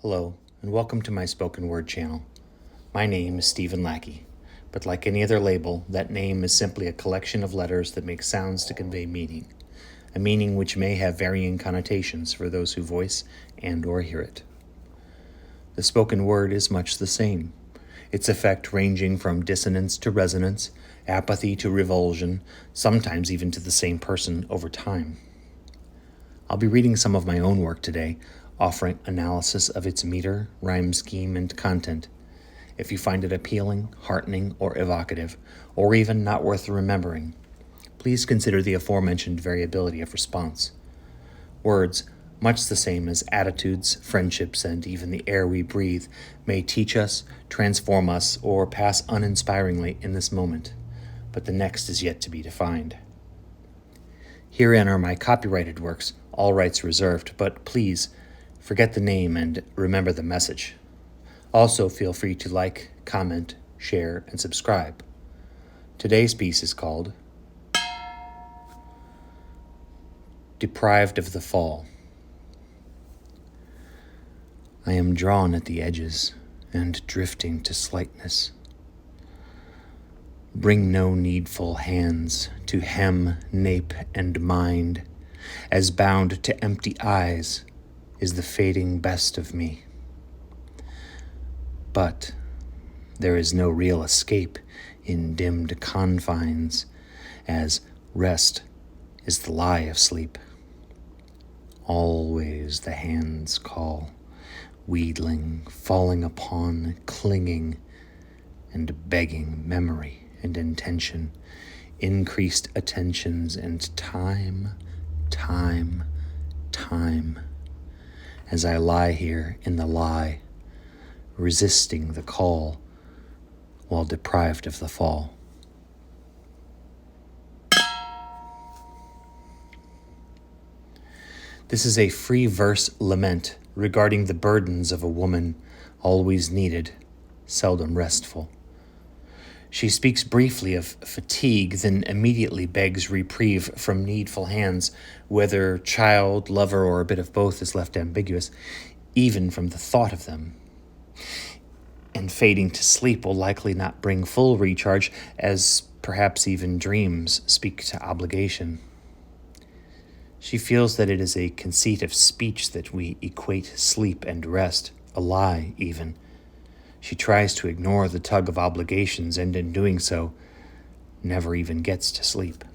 Hello, and welcome to my spoken word channel. My name is Stephen Lackey, but like any other label, that name is simply a collection of letters that make sounds to convey meaning, a meaning which may have varying connotations for those who voice and or hear it. The spoken word is much the same, its effect ranging from dissonance to resonance, apathy to revulsion, sometimes even to the same person over time. I'll be reading some of my own work today, offering analysis of its meter, rhyme scheme, and content. If you find it appealing, heartening, or evocative, or even not worth remembering, please consider the aforementioned variability of response. Words, much the same as attitudes, friendships, and even the air we breathe, may teach us, transform us, or pass uninspiringly in this moment, but the next is yet to be defined. Herein are my copyrighted works, all rights reserved, but please, forget the name and remember the message. Also, feel free to like, comment, share, and subscribe. Today's piece is called Deprived of the Fall. I am drawn at the edges and drifting to slightness. Bring no needful hands to hem, nape, and mind, as bound to empty eyes is the fading best of me. But there is no real escape in dimmed confines, as rest is the lie of sleep. Always the hands call, wheedling, falling upon, clinging, and begging memory and intention, increased attentions, and time, as I lie here in the lie, resisting the call while deprived of the fall. This is a free verse lament regarding the burdens of a woman, always needed, seldom restful. She speaks briefly of fatigue, then immediately begs reprieve from needful hands, whether child, lover, or a bit of both is left ambiguous, even from the thought of them. And fading to sleep will likely not bring full recharge, as perhaps even dreams speak to obligation. She feels that it is a conceit of speech that we equate sleep and rest, a lie even. She tries to ignore the tug of obligations, and in doing so, never even gets to sleep.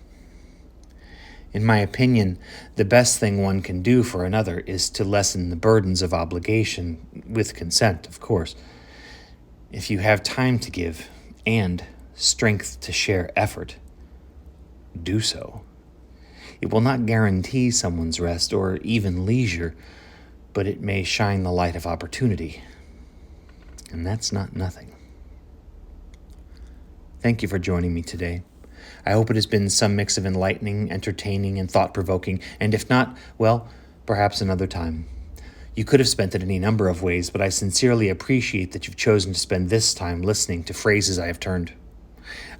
In my opinion, the best thing one can do for another is to lessen the burdens of obligation, with consent, of course. If you have time to give and strength to share effort, do so. It will not guarantee someone's rest or even leisure, but it may shine the light of opportunity. And that's not nothing. Thank you for joining me today. I hope it has been some mix of enlightening, entertaining, and thought-provoking, and if not, well, perhaps another time. You could have spent it any number of ways, but I sincerely appreciate that you've chosen to spend this time listening to phrases I have turned.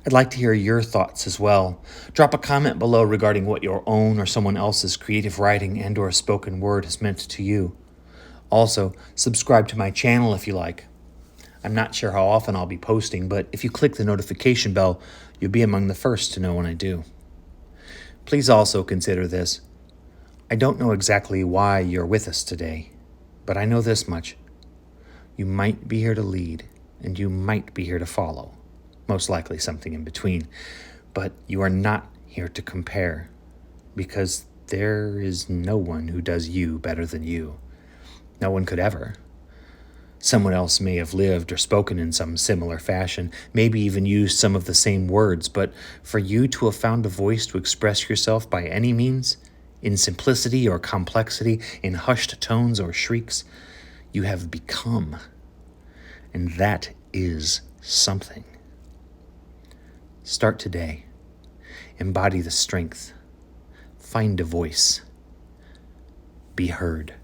I'd like to hear your thoughts as well. Drop a comment below regarding what your own or someone else's creative writing and or spoken word has meant to you. Also, subscribe to my channel if you like. I'm not sure how often I'll be posting, but if you click the notification bell, you'll be among the first to know when I do. Please also consider this. I don't know exactly why you're with us today, but I know this much. You might be here to lead, and you might be here to follow. Most likely something in between. But you are not here to compare, because there is no one who does you better than you. No one could ever. Someone else may have lived or spoken in some similar fashion, maybe even used some of the same words, but for you to have found a voice to express yourself by any means, in simplicity or complexity, in hushed tones or shrieks, you have become. And that is something. Start today. Embody the strength. Find a voice. Be heard.